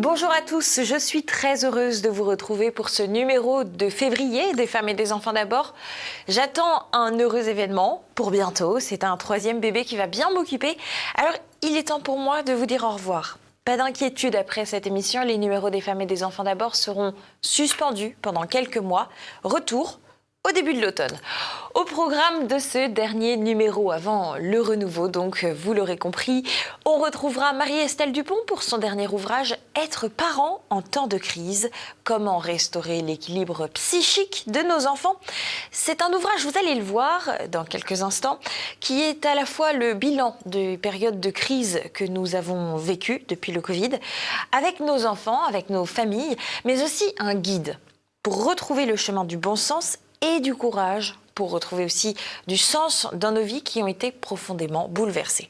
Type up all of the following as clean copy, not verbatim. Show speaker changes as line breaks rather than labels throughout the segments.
Bonjour à tous, je suis très heureuse de vous retrouver pour ce numéro de février des Femmes et des Enfants d'abord. J'attends un heureux événement pour bientôt, c'est un troisième bébé qui va bien m'occuper. Alors il est temps pour moi de vous dire au revoir. Pas d'inquiétude après cette émission, les numéros des Femmes et des Enfants d'abord seront suspendus pendant quelques mois. Retour au début de l'automne. Au programme de ce dernier numéro avant le renouveau, donc vous l'aurez compris, on retrouvera Marie-Estelle Dupont pour son dernier ouvrage « Être parent en temps de crise ». Comment restaurer l'équilibre psychique de nos enfants. C'est un ouvrage, vous allez le voir dans quelques instants, qui est à la fois le bilan des périodes de crise que nous avons vécues depuis le Covid, avec nos enfants, avec nos familles, mais aussi un guide pour retrouver le chemin du bon sens et du courage pour retrouver aussi du sens dans nos vies qui ont été profondément bouleversées.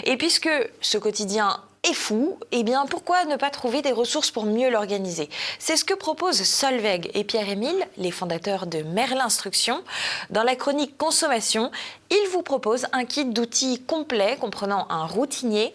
Et puisque ce quotidien est fou, eh bien pourquoi ne pas trouver des ressources pour mieux l'organiser? C'est ce que proposent Solveig et Pierre-Émile, les fondateurs de Merle Instruction. Dans la chronique Consommation, ils vous proposent un kit d'outils complet comprenant un routinier,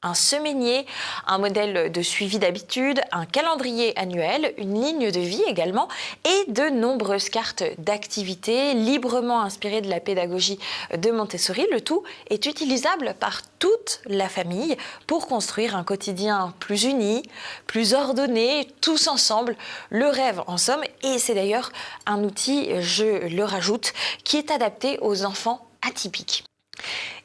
un semainier, un modèle de suivi d'habitude, un calendrier annuel, une ligne de vie également et de nombreuses cartes d'activités librement inspirées de la pédagogie de Montessori. Le tout est utilisable par toute la famille pour construire un quotidien plus uni, plus ordonné, tous ensemble. Le rêve en somme, et c'est d'ailleurs un outil, je le rajoute, qui est adapté aux enfants atypiques.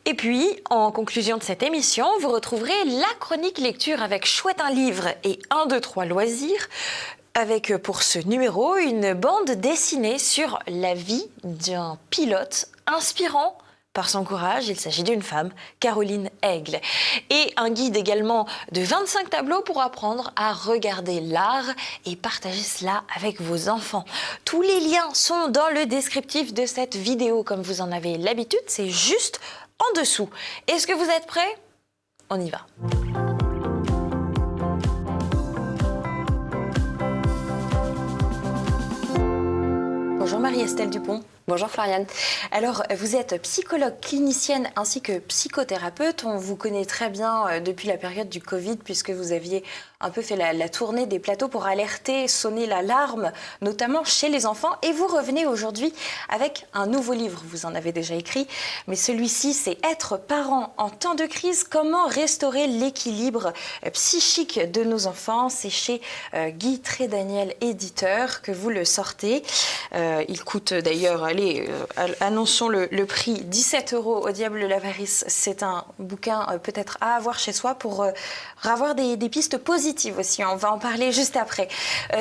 Et puis, en conclusion de cette émission, vous retrouverez la chronique lecture avec Chouette un livre et 1, 2, 3 loisirs, avec pour ce numéro une bande dessinée sur la vie d'un pilote inspirant par son courage. Il s'agit d'une femme, Caroline Aigle. Et un guide également de 25 tableaux pour apprendre à regarder l'art et partager cela avec vos enfants. Tous les liens sont dans le descriptif de cette vidéo, comme vous en avez l'habitude, c'est juste en dessous. Est-ce que vous êtes prêts? On y va. Bonjour Marie-Estelle Dupont.
Bonjour Floriane.
Alors, vous êtes psychologue clinicienne ainsi que psychothérapeute. On vous connaît très bien depuis la période du Covid puisque vous aviez un peu fait la tournée des plateaux pour alerter, sonner l'alarme, notamment chez les enfants. Et vous revenez aujourd'hui avec un nouveau livre. Vous en avez déjà écrit, mais celui-ci, c'est « Être parent en temps de crise, comment restaurer l'équilibre psychique de nos enfants ». C'est chez Guy Trédaniel, éditeur, que vous le sortez. Il coûte d'ailleurs... annonçons le prix, 17 € au Diable de l'Avarice. C'est un bouquin peut-être à avoir chez soi pour avoir des pistes positives aussi. On va en parler juste après.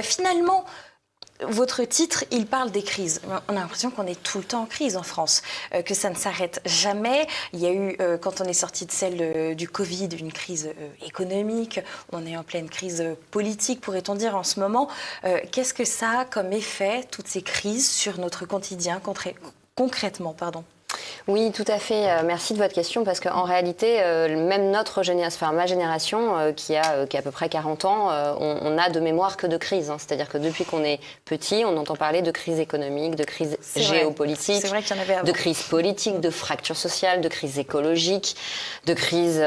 Finalement, votre titre, il parle des crises. On a l'impression qu'on est tout le temps en crise en France, que ça ne s'arrête jamais. Il y a eu, quand on est sorti de celle du Covid, une crise économique. On est en pleine crise politique, pourrait-on dire, en ce moment. Qu'est-ce que ça a comme effet, toutes ces crises, sur notre quotidien, concrètement, pardon ?
Oui, tout à fait. Merci de votre question parce qu'en réalité, même notre génération, enfin ma génération qui a à peu près 40 ans, on a de mémoire que de crise. C'est-à-dire que depuis qu'on est petit, on entend parler de crise économique, de crise géopolitique, de crise politique, de fracture sociale, de crise écologique, de crise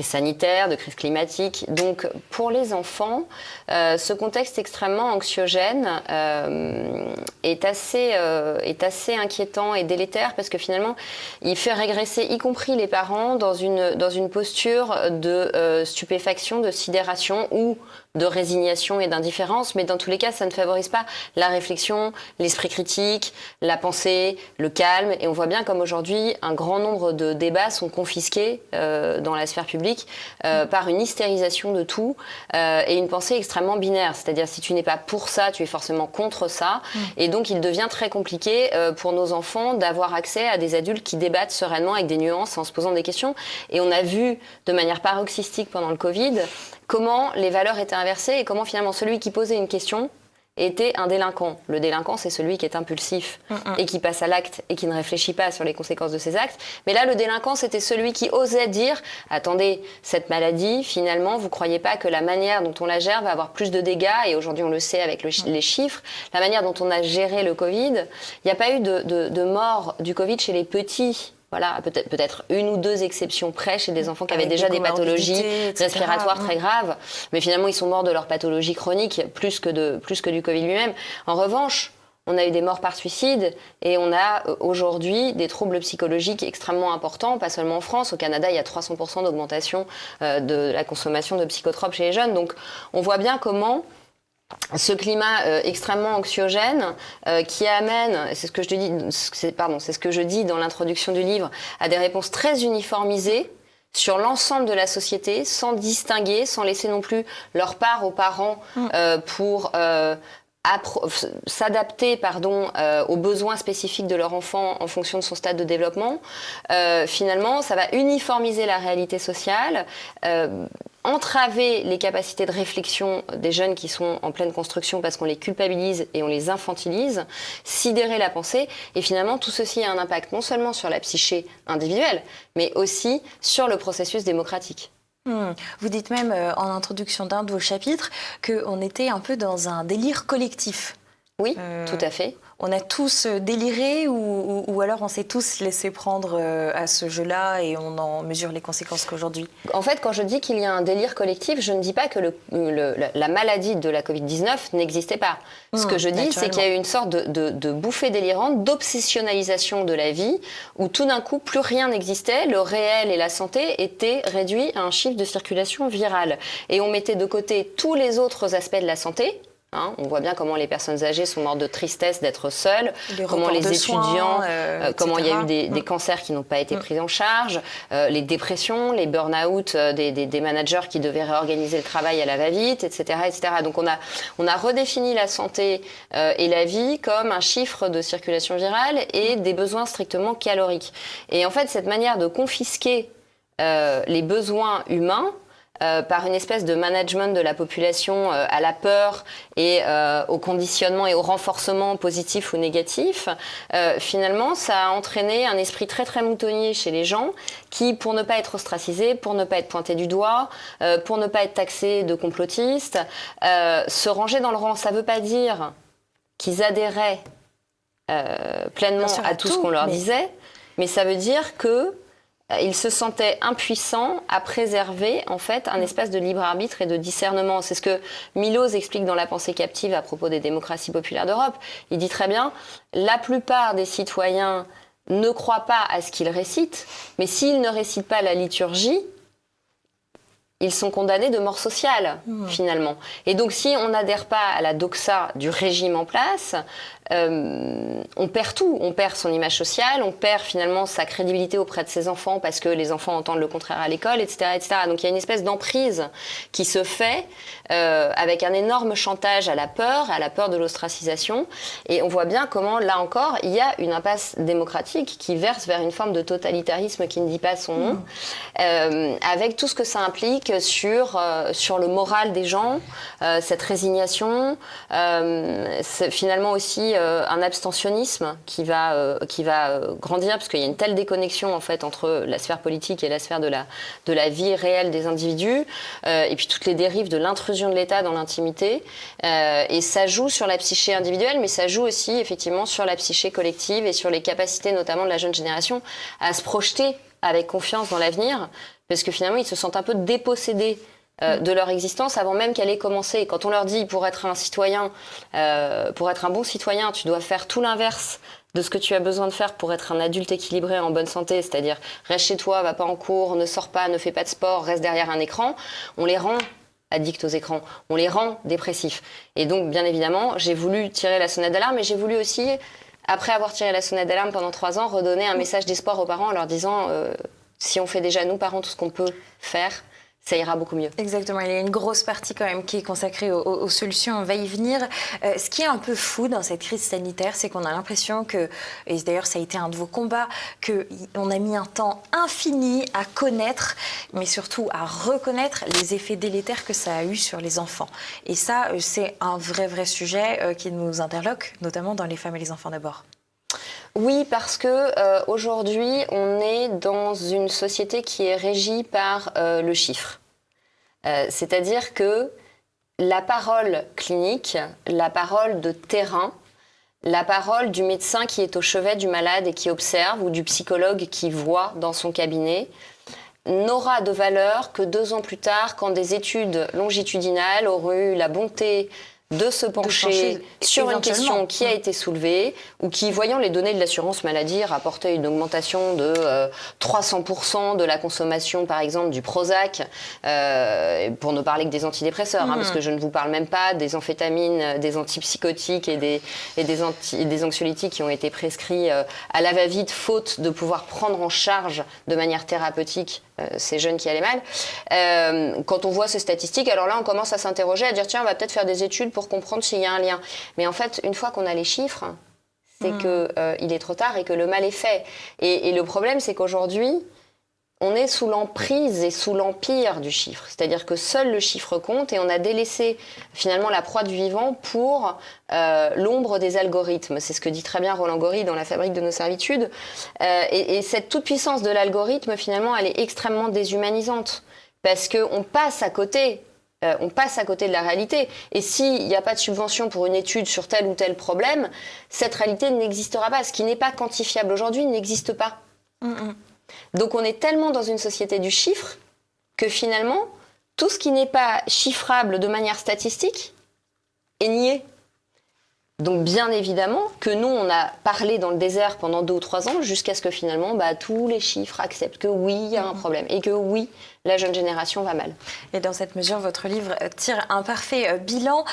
sanitaire, de crise climatique. Donc pour les enfants, ce contexte extrêmement anxiogène est assez inquiétant et délétère parce que finalement, il fait régresser, y compris les parents, dans une posture de stupéfaction, de sidération ou de résignation et d'indifférence. Mais dans tous les cas, ça ne favorise pas la réflexion, l'esprit critique, la pensée, le calme. Et on voit bien comme aujourd'hui, un grand nombre de débats sont confisqués dans la sphère publique par une hystérisation de tout et une pensée extrêmement binaire. C'est-à-dire, si tu n'es pas pour ça, tu es forcément contre ça. Et donc, il devient très compliqué pour nos enfants d'avoir accès à des adultes qui débattent sereinement avec des nuances en se posant des questions. Et on a vu de manière paroxystique pendant le Covid comment les valeurs étaient inversées et comment finalement celui qui posait une question était un délinquant. Le délinquant, c'est celui qui est impulsif et qui passe à l'acte et qui ne réfléchit pas sur les conséquences de ses actes. Mais là, le délinquant, c'était celui qui osait dire « Attendez, cette maladie, finalement, vous ne croyez pas que la manière dont on la gère va avoir plus de dégâts ?» Et aujourd'hui, on le sait avec les chiffres. La manière dont on a géré le Covid, il n'y a pas eu de mort du Covid chez les petits voilà, peut-être une ou deux exceptions près chez des enfants qui avaient
Avec
déjà
des
des pathologies
comorbidités,
respiratoires très graves, mais finalement ils sont morts de leur pathologie chronique plus que du Covid lui-même. En revanche, on a eu des morts par suicide et on a aujourd'hui des troubles psychologiques extrêmement importants, pas seulement en France. Au Canada, il y a 300% d'augmentation de la consommation de psychotropes chez les jeunes. Donc on voit bien comment ce climat extrêmement anxiogène qui amène, c'est ce que je dis dans l'introduction du livre, à des réponses très uniformisées sur l'ensemble de la société, sans distinguer, sans laisser non plus leur part aux parents pour s'adapter aux besoins spécifiques de leur enfant en fonction de son stade de développement. Finalement, ça va uniformiser la réalité sociale, entraver les capacités de réflexion des jeunes qui sont en pleine construction parce qu'on les culpabilise et on les infantilise, sidérer la pensée. Et finalement, tout ceci a un impact non seulement sur la psyché individuelle, mais aussi sur le processus démocratique.
Vous dites même en introduction d'un de vos chapitres qu'on était un peu dans un délire collectif.
Oui, tout à fait.
On a tous déliré ou alors on s'est tous laissé prendre à ce jeu-là et on en mesure les conséquences qu'aujourd'hui?
En fait, quand je dis qu'il y a un délire collectif, je ne dis pas que la maladie de la Covid-19 n'existait pas. Ce que je dis, c'est qu'il y a eu une sorte de bouffée délirante, d'obsessionnalisation de la vie, où tout d'un coup, plus rien n'existait, le réel et la santé étaient réduits à un chiffre de circulation virale. Et on mettait de côté tous les autres aspects de la santé. On voit bien comment les personnes âgées sont mortes de tristesse d'être seules, comment les étudiants, comment il y a eu des cancers qui n'ont pas été pris en charge, les dépressions, les burn-out des managers qui devaient réorganiser le travail à la va-vite, etc., etc. Donc on a redéfini la santé et la vie comme un chiffre de circulation virale et des besoins strictement caloriques. Et en fait, cette manière de confisquer les besoins humains par une espèce de management de la population à la peur et au conditionnement et au renforcement positif ou négatif, finalement, ça a entraîné un esprit très très moutonnier chez les gens qui, pour ne pas être ostracisés, pour ne pas être pointés du doigt, pour ne pas être taxés de complotistes, se rangeaient dans le rang. Ça ne veut pas dire qu'ils adhéraient pleinement à tout ce qu'on leur disait, mais ça veut dire que ils se sentaient impuissants à préserver en fait un espace de libre arbitre et de discernement. C'est ce que Milosz explique dans La pensée captive à propos des démocraties populaires d'Europe. Il dit très bien, la plupart des citoyens ne croient pas à ce qu'ils récitent, mais s'ils ne récitent pas la liturgie, ils sont condamnés de mort sociale, finalement. Et donc, si on n'adhère pas à la doxa du régime en place, on perd tout. On perd son image sociale, on perd finalement sa crédibilité auprès de ses enfants parce que les enfants entendent le contraire à l'école, etc., etc. Donc, il y a une espèce d'emprise qui se fait avec un énorme chantage à la peur de l'ostracisation. Et on voit bien comment, là encore, il y a une impasse démocratique qui verse vers une forme de totalitarisme qui ne dit pas son nom, avec tout ce que ça implique sur le moral des gens, cette résignation, finalement aussi un abstentionnisme qui va grandir parce qu'il y a une telle déconnexion en fait entre la sphère politique et la sphère de la vie réelle des individus, et puis toutes les dérives de l'intrusion de l'État dans l'intimité, et ça joue sur la psyché individuelle, mais ça joue aussi effectivement sur la psyché collective et sur les capacités notamment de la jeune génération à se projeter avec confiance dans l'avenir, parce que finalement ils se sentent un peu dépossédés de leur existence avant même qu'elle ait commencé. Et quand on leur dit pour être un citoyen, pour être un bon citoyen, tu dois faire tout l'inverse de ce que tu as besoin de faire pour être un adulte équilibré en bonne santé, c'est-à-dire reste chez toi, va pas en cours, ne sors pas, ne fais pas de sport, reste derrière un écran, on les rend addicts aux écrans, on les rend dépressifs. Et donc bien évidemment, j'ai voulu tirer la sonnette d'alarme, mais j'ai voulu aussi, après avoir tiré la sonnette d'alarme pendant 3 ans, redonner un message d'espoir aux parents en leur disant si on fait déjà nous parents tout ce qu'on peut faire, ça ira beaucoup mieux.
Exactement, il y a une grosse partie quand même qui est consacrée aux solutions, on va y venir. Ce qui est un peu fou dans cette crise sanitaire, c'est qu'on a l'impression que, et d'ailleurs ça a été un de vos combats, qu'on a mis un temps infini à connaître, mais surtout à reconnaître les effets délétères que ça a eu sur les enfants. Et ça, c'est un vrai sujet qui nous interloque, notamment dans Les femmes et les enfants d'abord.
Oui, parce que aujourd'hui, on est dans une société qui est régie par le chiffre. C'est-à-dire que la parole clinique, la parole de terrain, la parole du médecin qui est au chevet du malade et qui observe, ou du psychologue qui voit dans son cabinet, n'aura de valeur que 2 ans plus tard, quand des études longitudinales auront eu la bonté de se pencher sur une question qui a été soulevée, ou qui, voyant les données de l'assurance maladie, rapportait une augmentation de 300% de la consommation, par exemple, du Prozac, pour ne parler que des antidépresseurs, parce que je ne vous parle même pas des amphétamines, des antipsychotiques et des anxiolytiques qui ont été prescrits à la va-vite, faute de pouvoir prendre en charge de manière thérapeutique ces jeunes qui allaient mal. Quand on voit ces statistiques, alors là, on commence à s'interroger, à dire tiens, on va peut-être faire des études pour comprendre s'il y a un lien. Mais en fait, une fois qu'on a les chiffres, c'est qu'il est trop tard et que le mal est fait. Et le problème, c'est qu'aujourd'hui, on est sous l'emprise et sous l'empire du chiffre. C'est-à-dire que seul le chiffre compte, et on a délaissé finalement la proie du vivant pour l'ombre des algorithmes. C'est ce que dit très bien Roland Gori dans La fabrique de nos servitudes. Et cette toute-puissance de l'algorithme, finalement, elle est extrêmement déshumanisante. Parce qu'on passe à côté. On passe à côté de la réalité. Et s'il n'y a pas de subvention pour une étude sur tel ou tel problème, cette réalité n'existera pas. Ce qui n'est pas quantifiable aujourd'hui n'existe pas. Donc on est tellement dans une société du chiffre que finalement, tout ce qui n'est pas chiffrable de manière statistique est nié. Donc bien évidemment que nous, on a parlé dans le désert pendant 2 ou 3 ans jusqu'à ce que finalement tous les chiffres acceptent que oui, il y a un problème et que oui, la jeune génération va mal.
Et dans cette mesure, votre livre tire un parfait bilan.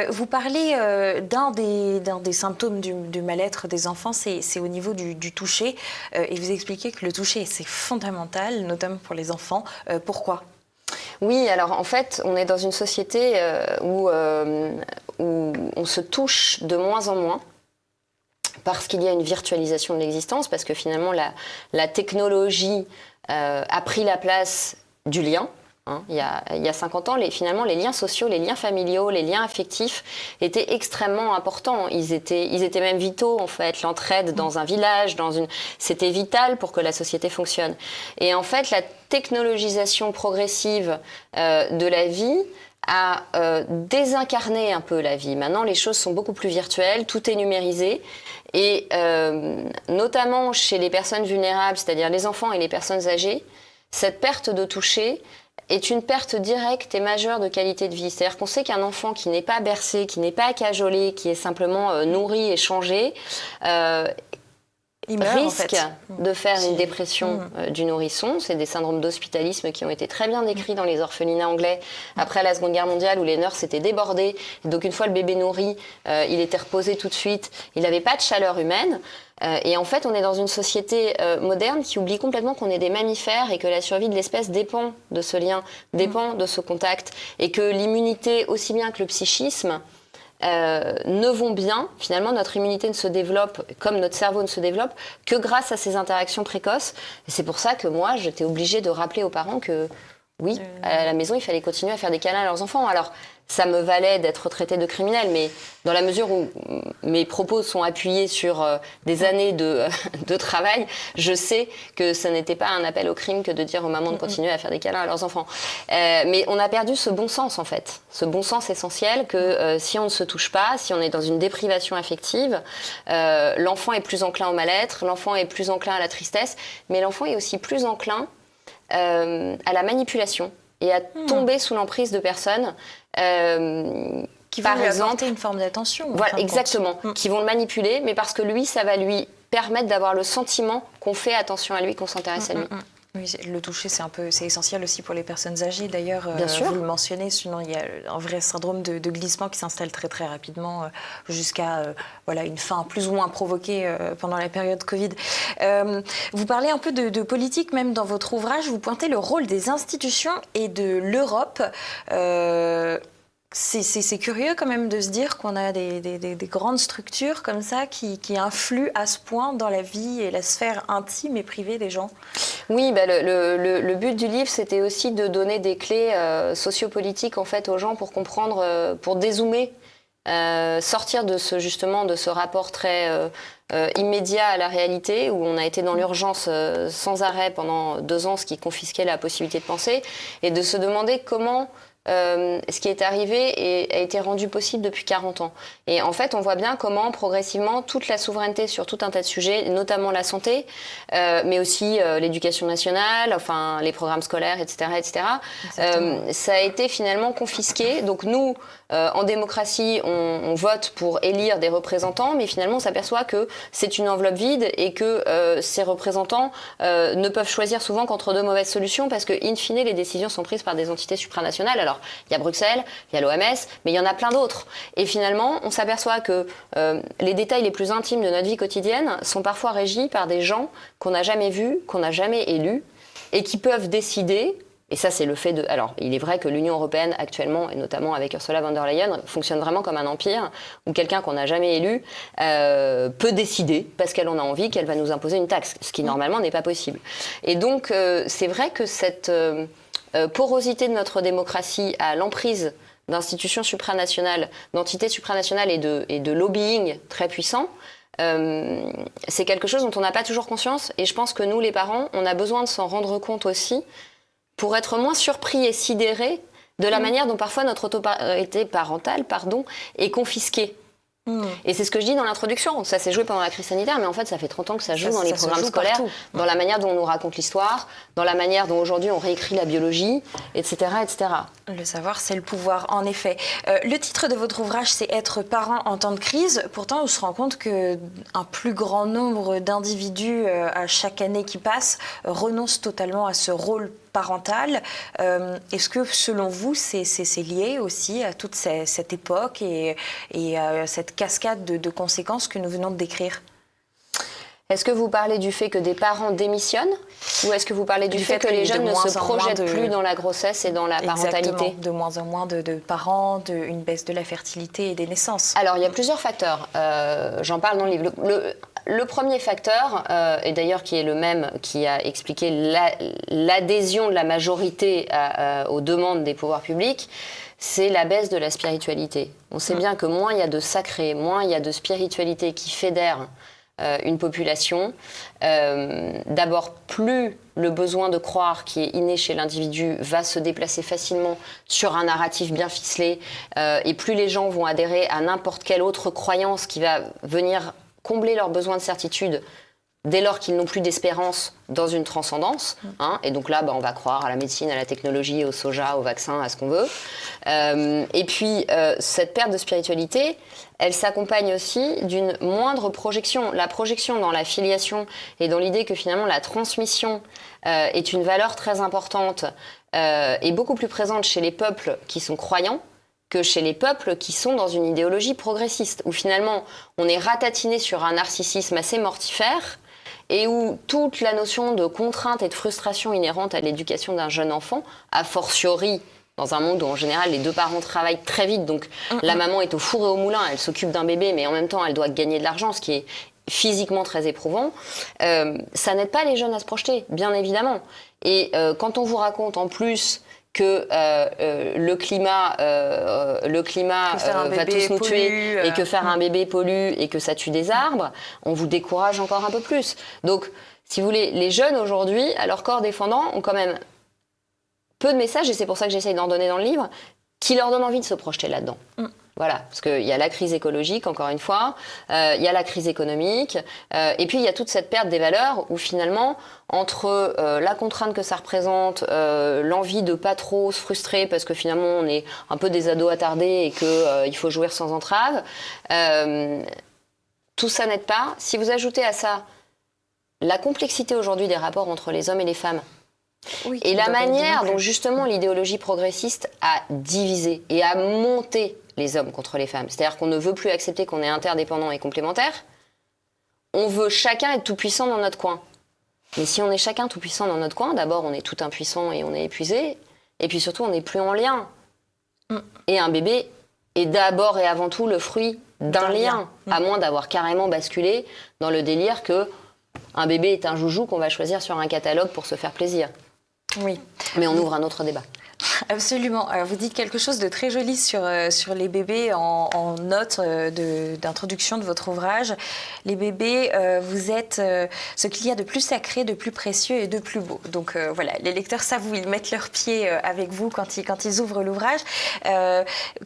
Vous parlez d'un des symptômes du mal-être des enfants, c'est au niveau du toucher. Et vous expliquez que le toucher, c'est fondamental, notamment pour les enfants. Pourquoi ?
Oui, alors en fait, on est dans une société où on se touche de moins en moins, parce qu'il y a une virtualisation de l'existence, parce que finalement la technologie a pris la place du lien. Il y a 50 ans, finalement, les liens sociaux, les liens familiaux, les liens affectifs étaient extrêmement importants. Ils étaient même vitaux, en fait. L'entraide dans un village, c'était vital pour que la société fonctionne. Et en fait, la technologisation progressive de la vie a désincarné un peu la vie. Maintenant, les choses sont beaucoup plus virtuelles, tout est numérisé. Et notamment chez les personnes vulnérables, c'est-à-dire les enfants et les personnes âgées, cette perte de toucher est une perte directe et majeure de qualité de vie. C'est-à-dire qu'on sait qu'un enfant qui n'est pas bercé, qui n'est pas cajolé, qui est simplement nourri et changé, il risque de faire une dépression du nourrisson. C'est des syndromes d'hospitalisme qui ont été très bien décrits dans les orphelinats anglais après la Seconde Guerre mondiale, où les nurses étaient débordées. Donc une fois le bébé nourri, il était reposé tout de suite. Il n'avait pas de chaleur humaine. Et en fait, on est dans une société moderne qui oublie complètement qu'on est des mammifères et que la survie de l'espèce dépend de ce lien, dépend de ce contact. Et que l'immunité, aussi bien que le psychisme, ne vont bien. Finalement, notre immunité ne se développe, comme notre cerveau ne se développe, que grâce à ces interactions précoces. Et c'est pour ça que moi, j'étais obligée de rappeler aux parents que, oui, à la maison, il fallait continuer à faire des câlins à leurs enfants. Alors, ça me valait d'être traitée de criminelle, mais dans la mesure où mes propos sont appuyés sur des années de travail, je sais que ce n'était pas un appel au crime que de dire aux mamans de continuer à faire des câlins à leurs enfants. Mais on a perdu ce bon sens, en fait. Ce bon sens essentiel que si on ne se touche pas, si on est dans une déprivation affective, l'enfant est plus enclin au mal-être, l'enfant est plus enclin à la tristesse, mais l'enfant est aussi plus enclin à la manipulation et à tomber sous l'emprise de personnes
qui vont lui apporter une forme d'attention.
Voilà, exactement. Qui vont le manipuler, mais parce que lui, ça va lui permettre d'avoir le sentiment qu'on fait attention à lui, qu'on s'intéresse à lui.
Oui, le toucher, c'est essentiel aussi pour les personnes âgées. D'ailleurs,
Bien sûr.
Vous le mentionnez, sinon il y a un vrai syndrome de glissement qui s'installe très très rapidement jusqu'à une fin plus ou moins provoquée pendant la période Covid. Vous parlez un peu de politique, même dans votre ouvrage. Vous pointez le rôle des institutions et de l'Europe. C'est curieux quand même de se dire qu'on a des grandes structures comme ça qui influent à ce point dans la vie et la sphère intime et privée des gens.
Oui, le but du livre, c'était aussi de donner des clés sociopolitiques en fait aux gens pour comprendre, pour dézoomer, sortir de ce rapport très immédiat à la réalité, où on a été dans l'urgence sans arrêt pendant 2 ans, ce qui confisquait la possibilité de penser, et de se demander comment ce qui est arrivé a été rendu possible depuis 40 ans. Et en fait, on voit bien comment, progressivement, toute la souveraineté sur tout un tas de sujets, notamment la santé, mais aussi l'éducation nationale, enfin les programmes scolaires, etc., ça a été finalement confisqué. Donc nous, en démocratie, on vote pour élire des représentants, mais finalement, on s'aperçoit que c'est une enveloppe vide et que ces représentants ne peuvent choisir souvent qu'entre 2 mauvaises solutions, parce que, in fine, les décisions sont prises par des entités supranationales. Alors, il y a Bruxelles, il y a l'OMS, mais il y en a plein d'autres. Et finalement, on s'aperçoit que les détails les plus intimes de notre vie quotidienne sont parfois régis par des gens qu'on n'a jamais vus, qu'on n'a jamais élus, et qui peuvent décider. Et ça, c'est le fait de... Alors, il est vrai que l'Union européenne, actuellement, et notamment avec Ursula von der Leyen, fonctionne vraiment comme un empire, où quelqu'un qu'on n'a jamais élu peut décider, parce qu'elle en a envie, qu'elle va nous imposer une taxe, ce qui, normalement, n'est pas possible. Et donc, c'est vrai que cette porosité de notre démocratie à l'emprise d'institutions supranationales, d'entités supranationales et de lobbying très puissants, c'est quelque chose dont on n'a pas toujours conscience. Et je pense que nous, les parents, on a besoin de s'en rendre compte aussi, pour être moins surpris et sidérés de la manière dont parfois notre autorité parentale est confisquée. Et c'est ce que je dis dans l'introduction. Ça s'est joué pendant la crise sanitaire, mais en fait, ça fait 30 ans que ça joue dans les programmes scolaires, dans la manière dont on nous raconte l'histoire, dans la manière dont aujourd'hui on réécrit la biologie, etc., etc.
Le savoir, c'est le pouvoir, en effet. Le titre de votre ouvrage, c'est « Être parent en temps de crise ». Pourtant, on se rend compte qu'un plus grand nombre d'individus, à chaque année qui passe, renoncent totalement à ce rôle parental. Est-ce que, selon vous, c'est lié aussi à toute cette époque et à cette cascade de conséquences que nous venons de décrire ?
Est-ce que vous parlez du fait que des parents démissionnent, ou est-ce que vous parlez du fait que les jeunes ne se projettent plus dans la grossesse et dans la parentalité ?
Exactement, de moins en moins de parents, une baisse de la fertilité et des naissances.
Alors, il y a plusieurs facteurs. J'en parle dans le livre. Le premier facteur, et d'ailleurs qui est le même qui a expliqué l'adhésion de la majorité aux demandes des pouvoirs publics, c'est la baisse de la spiritualité. On sait bien que moins il y a de sacré, moins il y a de spiritualité qui fédère une population, d'abord plus le besoin de croire qui est inné chez l'individu va se déplacer facilement sur un narratif bien ficelé, et plus les gens vont adhérer à n'importe quelle autre croyance qui va venir combler leurs besoins de certitude dès lors qu'ils n'ont plus d'espérance dans une transcendance. Et donc là, on va croire à la médecine, à la technologie, au soja, au vaccin, à ce qu'on veut. Et puis, cette perte de spiritualité, elle s'accompagne aussi d'une moindre projection. La projection dans la filiation et dans l'idée que finalement la transmission est une valeur très importante et beaucoup plus présente chez les peuples qui sont croyants que chez les peuples qui sont dans une idéologie progressiste, où finalement on est ratatiné sur un narcissisme assez mortifère, et où toute la notion de contrainte et de frustration inhérente à l'éducation d'un jeune enfant, a fortiori dans un monde où en général les 2 parents travaillent très vite, donc la maman est au four et au moulin, elle s'occupe d'un bébé, mais en même temps elle doit gagner de l'argent, ce qui est physiquement très éprouvant, ça n'aide pas les jeunes à se projeter, bien évidemment. Et quand on vous raconte en plus que le climat va tous nous tuer et que faire un bébé pollue et que ça tue des arbres, on vous décourage encore un peu plus. Donc, si vous voulez, les jeunes aujourd'hui, à leur corps défendant, ont quand même peu de messages, et c'est pour ça que j'essaye d'en donner dans le livre, qui leur donnent envie de se projeter là-dedans. Voilà, parce qu'il y a la crise écologique, encore une fois, il y a la crise économique, et puis il y a toute cette perte des valeurs où finalement, entre la contrainte que ça représente, l'envie de pas trop se frustrer parce que finalement on est un peu des ados attardés et qu'il faut jouir sans entrave, tout ça n'aide pas. Si vous ajoutez à ça la complexité aujourd'hui des rapports entre les hommes et les femmes, et la manière dont justement l'idéologie progressiste a divisé et a monté les hommes contre les femmes. C'est-à-dire qu'on ne veut plus accepter qu'on est interdépendants et complémentaires. On veut chacun être tout-puissant dans notre coin. Mais si on est chacun tout-puissant dans notre coin, d'abord on est tout impuissant et on est épuisé, et puis surtout on n'est plus en lien. Et un bébé est d'abord et avant tout le fruit d'un lien, à moins d'avoir carrément basculé dans le délire que un bébé est un joujou qu'on va choisir sur un catalogue pour se faire plaisir.
Oui.
Mais on ouvre un autre débat.
Absolument. Alors, vous dites quelque chose de très joli sur les bébés en note d'introduction de votre ouvrage. Les bébés, vous êtes ce qu'il y a de plus sacré, de plus précieux et de plus beau. Donc voilà, les lecteurs savent où ils mettent leurs pieds avec vous quand ils ouvrent l'ouvrage.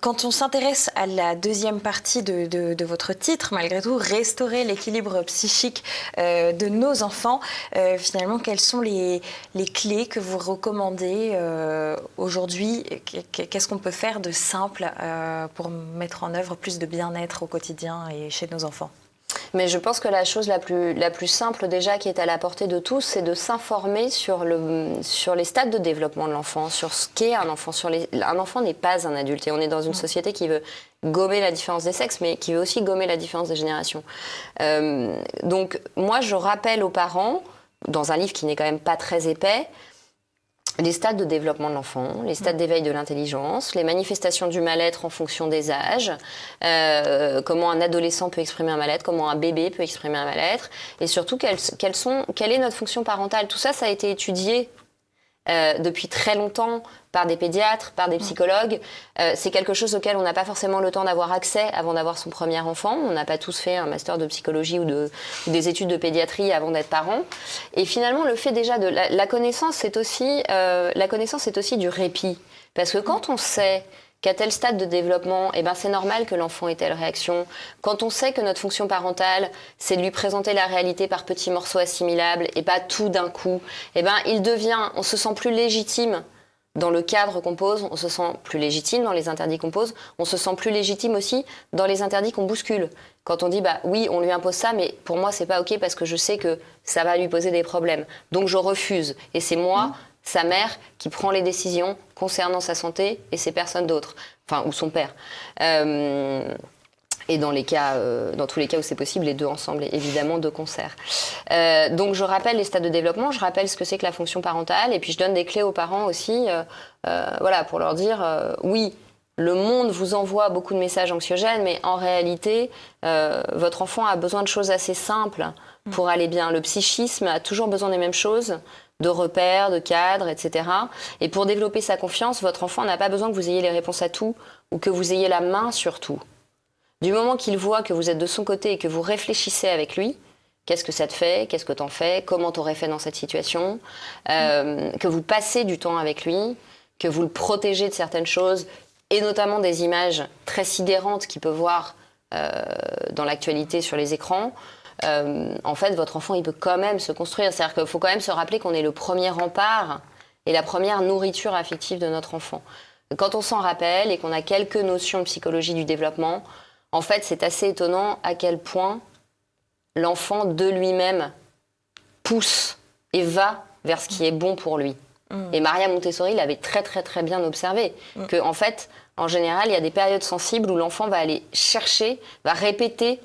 Quand on s'intéresse à la deuxième partie de votre titre, malgré tout, restaurer l'équilibre psychique de nos enfants, finalement, quelles sont les clés que vous recommandez aujourd'hui? Qu'est-ce qu'on peut faire de simple pour mettre en œuvre plus de bien-être au quotidien et chez nos enfants?
Mais je pense que la chose la plus simple déjà qui est à la portée de tous, c'est de s'informer sur les stades de développement de l'enfant, sur ce qu'est un enfant. Un enfant n'est pas un adulte et on est dans une société qui veut gommer la différence des sexes, mais qui veut aussi gommer la différence des générations. Donc moi, je rappelle aux parents, dans un livre qui n'est quand même pas très épais, les stades de développement de l'enfant, les stades d'éveil de l'intelligence, les manifestations du mal-être en fonction des âges, comment un adolescent peut exprimer un mal-être, comment un bébé peut exprimer un mal-être, et surtout quelle est notre fonction parentale. Tout ça, ça a été étudié depuis très longtemps par des pédiatres, par des psychologues. C'est quelque chose auquel on n'a pas forcément le temps d'avoir accès avant d'avoir son premier enfant. On n'a pas tous fait un master de psychologie ou des études de pédiatrie avant d'être parents. Et finalement, le fait déjà de la connaissance, c'est aussi du répit. Parce que quand on sait qu'à tel stade de développement, c'est normal que l'enfant ait telle réaction. Quand on sait que notre fonction parentale, c'est de lui présenter la réalité par petits morceaux assimilables et pas tout d'un coup, on se sent plus légitime dans le cadre qu'on pose, on se sent plus légitime dans les interdits qu'on pose, on se sent plus légitime aussi dans les interdits qu'on bouscule. Quand on dit, oui, on lui impose ça, mais pour moi, c'est pas OK parce que je sais que ça va lui poser des problèmes. Donc je refuse. Et c'est moi, sa mère, qui prend les décisions concernant sa santé et c'est personne d'autre. Enfin, ou son père. Et dans tous les cas où c'est possible, les deux ensemble, et évidemment de concert. Donc je rappelle les stades de développement, je rappelle ce que c'est que la fonction parentale, et puis je donne des clés aux parents aussi, pour leur dire, oui, le monde vous envoie beaucoup de messages anxiogènes, mais en réalité, votre enfant a besoin de choses assez simples pour aller bien. Le psychisme a toujours besoin des mêmes choses, de repères, de cadres, etc. Et pour développer sa confiance, votre enfant n'a pas besoin que vous ayez les réponses à tout, ou que vous ayez la main sur tout. Du moment qu'il voit que vous êtes de son côté et que vous réfléchissez avec lui, qu'est-ce que ça te fait, qu'est-ce que t'en fais, comment t'aurais fait dans cette situation, que vous passez du temps avec lui, que vous le protégez de certaines choses, et notamment des images très sidérantes qu'il peut voir dans l'actualité sur les écrans, en fait, votre enfant, il peut quand même se construire. C'est-à-dire qu'il faut quand même se rappeler qu'on est le premier rempart et la première nourriture affective de notre enfant. Quand on s'en rappelle et qu'on a quelques notions de psychologie du développement, en fait, c'est assez étonnant à quel point l'enfant de lui-même pousse et va vers ce qui est bon pour lui. Et Maria Montessori l'avait très très très bien observé, que en fait, en général, il y a des périodes sensibles où l'enfant va aller chercher, va répéter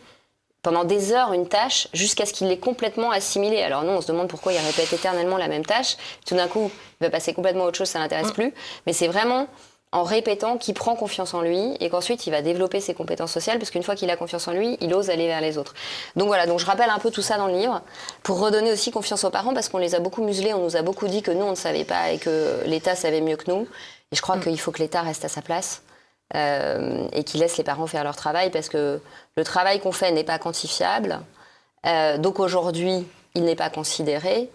pendant des heures une tâche jusqu'à ce qu'il l'ait complètement assimilée. Alors nous, on se demande pourquoi il répète éternellement la même tâche. Tout d'un coup, il va passer complètement à autre chose, ça ne l'intéresse plus. Mais c'est vraiment en répétant qu'il prend confiance en lui et qu'ensuite il va développer ses compétences sociales parce qu'une fois qu'il a confiance en lui, il ose aller vers les autres. Donc voilà, donc je rappelle un peu tout ça dans le livre pour redonner aussi confiance aux parents parce qu'on les a beaucoup muselés, on nous a beaucoup dit que nous on ne savait pas et que l'État savait mieux que nous. Et je crois qu'il faut que l'État reste à sa place et qu'il laisse les parents faire leur travail parce que le travail qu'on fait n'est pas quantifiable. Donc aujourd'hui, il n'est pas considéré.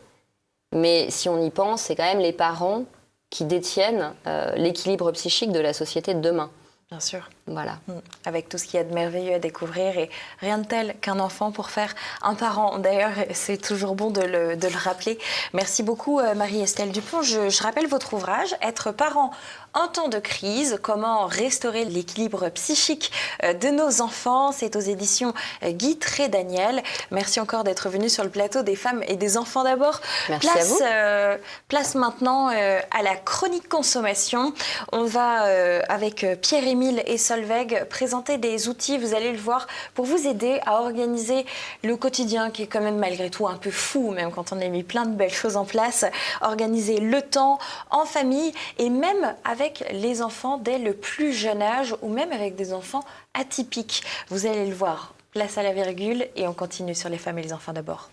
Mais si on y pense, c'est quand même les parents qui détiennent l'équilibre psychique de la société de demain.
Bien sûr.
Voilà.
Avec tout ce qu'il y a de merveilleux à découvrir et rien de tel qu'un enfant pour faire un parent. D'ailleurs, c'est toujours bon de le rappeler. Merci beaucoup Marie-Estelle Dupont. Je rappelle votre ouvrage « Être parent en temps de crise, comment restaurer l'équilibre psychique de nos enfants ». C'est aux éditions Guy Trédaniel. Merci encore d'être venu sur le plateau des femmes et des enfants d'abord.
Merci à vous.
Place maintenant à la chronique consommation. On va avec Pierre-Émile et Solveig présenter des outils, vous allez le voir, pour vous aider à organiser le quotidien qui est quand même malgré tout un peu fou, même quand on a mis plein de belles choses en place. Organiser le temps en famille et même avec les enfants dès le plus jeune âge ou même avec des enfants atypiques. Vous allez le voir. Place à la virgule et on continue sur les femmes et les enfants d'abord.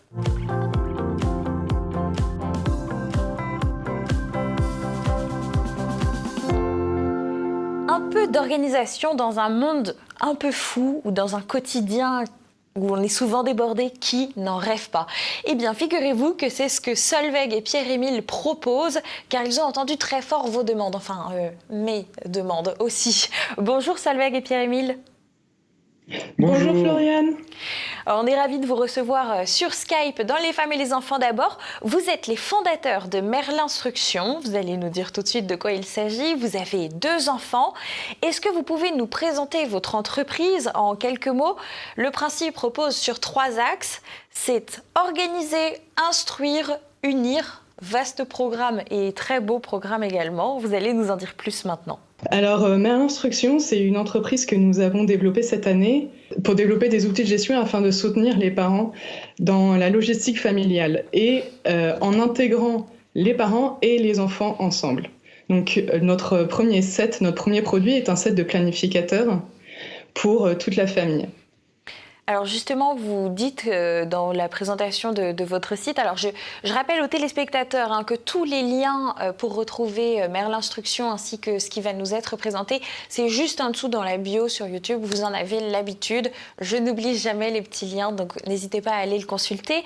peu d'organisation dans un monde un peu fou ou dans un quotidien où on est souvent débordé, qui n'en rêve pas? Eh bien, figurez-vous que c'est ce que Solveig et Pierre-Émile proposent, car ils ont entendu très fort vos demandes, enfin, mes demandes aussi. Bonjour Solveig et Pierre-Émile.
Bonjour Floriane.
Alors, on est ravis de vous recevoir sur Skype dans Les Femmes et les Enfants d'abord. Vous êtes les fondateurs de Merlinstruction. Vous allez nous dire tout de suite de quoi il s'agit. Vous avez 2 enfants. Est-ce que vous pouvez nous présenter votre entreprise en quelques mots? Le principe repose sur 3 axes. C'est organiser, instruire, unir. Vaste programme et très beau programme également. Vous allez nous en dire plus maintenant.
Alors, Merlinstruction, c'est une entreprise que nous avons développée cette année pour développer des outils de gestion afin de soutenir les parents dans la logistique familiale et en intégrant les parents et les enfants ensemble. Donc, notre premier produit est un set de planificateurs pour toute la famille.
Alors justement, vous dites dans la présentation de votre site, alors je rappelle aux téléspectateurs que tous les liens pour retrouver Merlinstruction ainsi que ce qui va nous être présenté, c'est juste en dessous dans la bio sur YouTube, vous en avez l'habitude. Je n'oublie jamais les petits liens, donc n'hésitez pas à aller le consulter.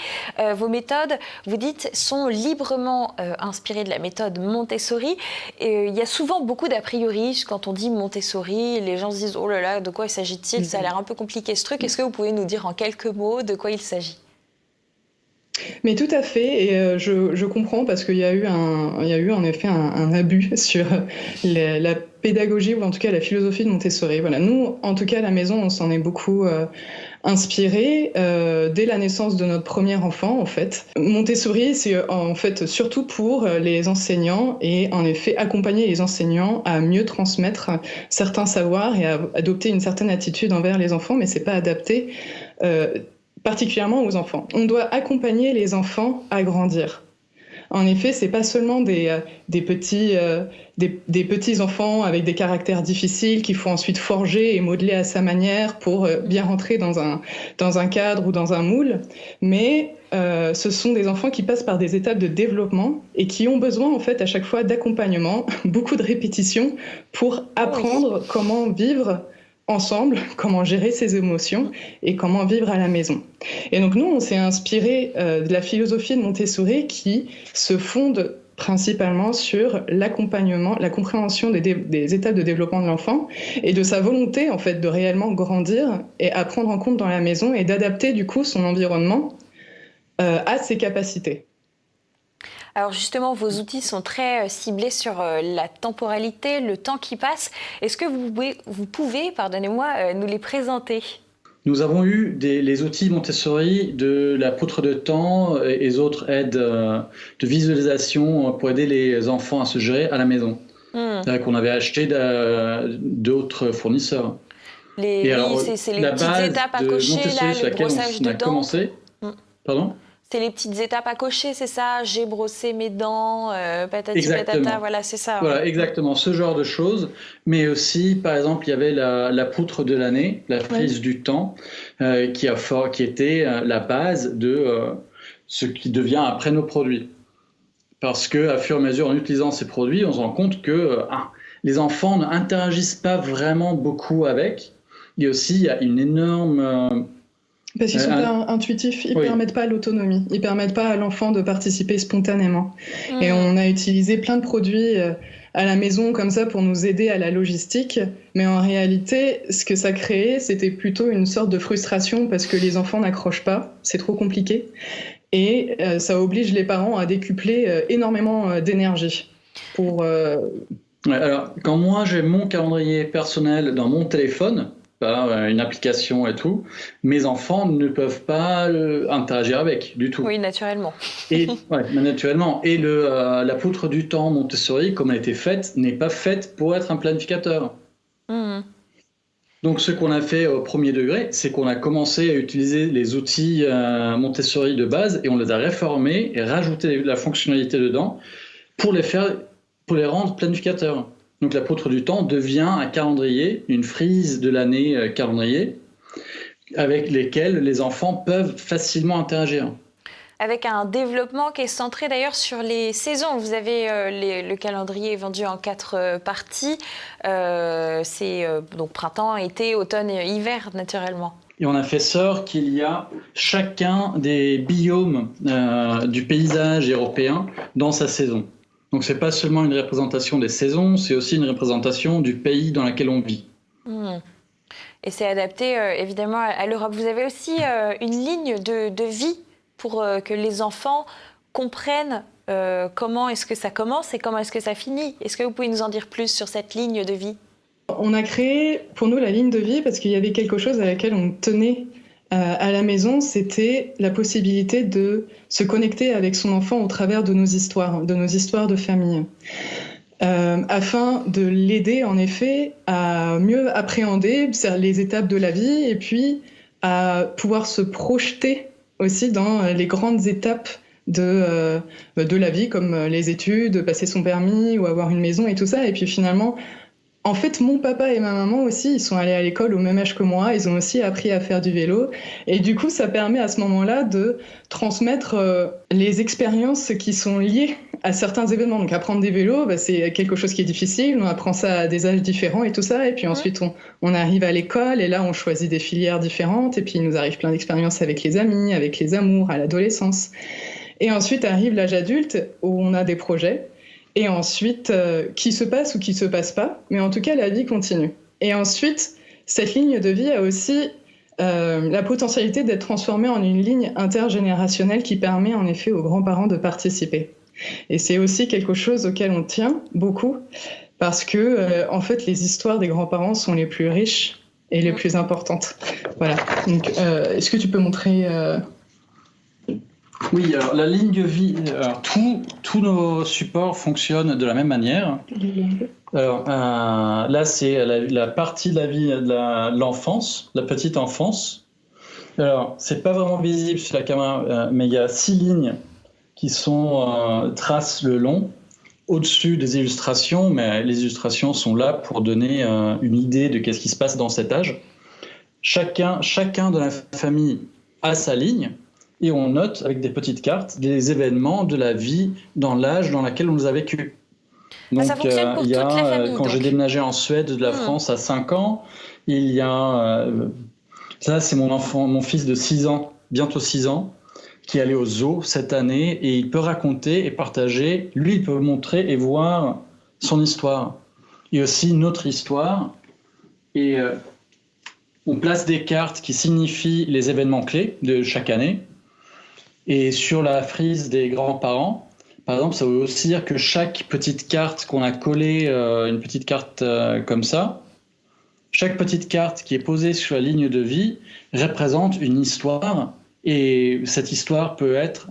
Vos méthodes, vous dites, sont librement inspirées de la méthode Montessori. Il y a souvent beaucoup d'a priori quand on dit Montessori, les gens se disent « Oh là là, de quoi s'agit-il ? Ça a l'air un peu compliqué ce truc. » Est-ce que vous pouvez nous dire en quelques mots de quoi il s'agit?
Mais tout à fait, et je comprends parce qu'il y a eu en effet un abus sur la pédagogie ou en tout cas la philosophie de Montessori. Voilà, nous, en tout cas à la maison, on s'en est beaucoup inspiré dès la naissance de notre premier enfant. En fait, Montessori, c'est en fait surtout pour les enseignants et en effet accompagner les enseignants à mieux transmettre certains savoirs et à adopter une certaine attitude envers les enfants, mais c'est pas adapté particulièrement aux enfants. On doit accompagner les enfants à grandir. En effet, c'est pas seulement des petits enfants avec des caractères difficiles qu'il faut ensuite forger et modeler à sa manière pour bien rentrer dans un cadre ou dans un moule, mais ce sont des enfants qui passent par des étapes de développement et qui ont besoin en fait à chaque fois d'accompagnement, beaucoup de répétitions pour apprendre comment vivre ensemble, comment gérer ses émotions et comment vivre à la maison. Et donc nous, on s'est inspiré de la philosophie de Montessori qui se fonde principalement sur l'accompagnement, la compréhension des étapes de développement de l'enfant et de sa volonté en fait de réellement grandir et à prendre en compte dans la maison et d'adapter du coup son environnement à ses capacités.
Alors justement, vos outils sont très ciblés sur la temporalité, le temps qui passe. Est-ce que vous pouvez, pardonnez-moi, nous les présenter?
Nous avons eu les outils Montessori de la poutre de temps et autres aides de visualisation pour aider les enfants à se gérer à la maison, qu'on avait acheté d'autres fournisseurs.
C'est les petites étapes à cocher, là, le brossage de dents.
Commencé. Pardon ?
C'est les petites étapes à cocher, c'est ça? J'ai brossé mes dents, patati
exactement.
patata, voilà, c'est ça.
Voilà, exactement, ce genre de choses. Mais aussi, par exemple, il y avait la poutre de l'année, la frise du temps, qui était la base de ce qui devient après nos produits. Parce qu'à fur et à mesure, en utilisant ces produits, on se rend compte que les enfants n'interagissent pas vraiment beaucoup avec. Et aussi, il y a une énorme...
Parce qu'ils sont pas intuitifs, ils permettent pas l'autonomie, ils permettent pas à l'enfant de participer spontanément. Et on a utilisé plein de produits à la maison comme ça pour nous aider à la logistique, mais en réalité, ce que ça créait, c'était plutôt une sorte de frustration parce que les enfants n'accrochent pas, c'est trop compliqué, et ça oblige les parents à décupler énormément d'énergie pour...
Alors, quand moi j'ai mon calendrier personnel dans mon téléphone, une application et tout, mes enfants ne peuvent pas interagir avec du tout.
Oui, naturellement.
Naturellement. Et la poutre du temps Montessori, comme elle a été faite, n'est pas faite pour être un planificateur. Donc ce qu'on a fait au premier degré, c'est qu'on a commencé à utiliser les outils Montessori de base et on les a réformés et rajouté de la fonctionnalité dedans pour les rendre planificateurs. Donc la poutre du temps devient un calendrier, une frise de l'année calendrier, avec lesquels les enfants peuvent facilement interagir.
avec un développement qui est centré d'ailleurs sur les saisons. Vous avez le calendrier est vendu en 4 parties. C'est donc printemps, été, automne et hiver naturellement.
Et on a fait sorte qu'il y a chacun des biomes du paysage européen dans sa saison. Donc c'est pas seulement une représentation des saisons, c'est aussi une représentation du pays dans lequel on vit.
Et c'est adapté évidemment à l'Europe. Vous avez aussi une ligne de vie pour que les enfants comprennent comment est-ce que ça commence et comment est-ce que ça finit. Est-ce que vous pouvez nous en dire plus sur cette ligne de vie ?
On a créé pour nous la ligne de vie parce qu'il y avait quelque chose à laquelle on tenait à la maison, c'était la possibilité de se connecter avec son enfant au travers de nos histoires de famille. Afin de l'aider en effet à mieux appréhender les étapes de la vie et puis à pouvoir se projeter aussi dans les grandes étapes de la vie comme les études, passer son permis ou avoir une maison et tout ça. Et puis finalement, en fait, mon papa et ma maman aussi, ils sont allés à l'école au même âge que moi, ils ont aussi appris à faire du vélo. Et du coup, ça permet à ce moment-là de transmettre les expériences qui sont liées à certains événements. Donc apprendre des vélos, c'est quelque chose qui est difficile, on apprend ça à des âges différents et tout ça. Et puis ensuite, on arrive à l'école et là, on choisit des filières différentes. Et puis, il nous arrive plein d'expériences avec les amis, avec les amours, à l'adolescence. Et ensuite arrive l'âge adulte où on a des projets. Et ensuite, qui se passe ou qui se passe pas, mais en tout cas, la vie continue. Et ensuite, cette ligne de vie a aussi la potentialité d'être transformée en une ligne intergénérationnelle qui permet en effet aux grands-parents de participer. Et c'est aussi quelque chose auquel on tient beaucoup, parce que en fait, les histoires des grands-parents sont les plus riches et les plus importantes. Voilà. Donc, est-ce que tu peux montrer
Oui, alors la ligne de vie, tous nos supports fonctionnent de la même manière. Alors là, c'est la partie de la vie de l'enfance, la petite enfance. Alors, c'est pas vraiment visible sur la caméra, mais il y a 6 lignes qui tracent le long au-dessus des illustrations, mais les illustrations sont là pour donner une idée de qu'est-ce qui se passe dans cet âge. Chacun de la famille a sa ligne. Et on note avec des petites cartes des événements de la vie dans l'âge dans lequel on les a vécus. Donc,
ça fonctionne pour toute la famille.
Quand j'ai déménagé en Suède de la France à 5 ans, il y a... ça, c'est mon fils de 6 ans, bientôt 6 ans, qui est allé au zoo cette année et il peut raconter et partager. Lui, il peut montrer et voir son histoire. Et aussi notre histoire. Et on place des cartes qui signifient les événements clés de chaque année. Et sur la frise des grands-parents, par exemple, ça veut aussi dire que chaque petite carte qu'on a collée, une petite carte comme ça, chaque petite carte qui est posée sur la ligne de vie représente une histoire et cette histoire peut être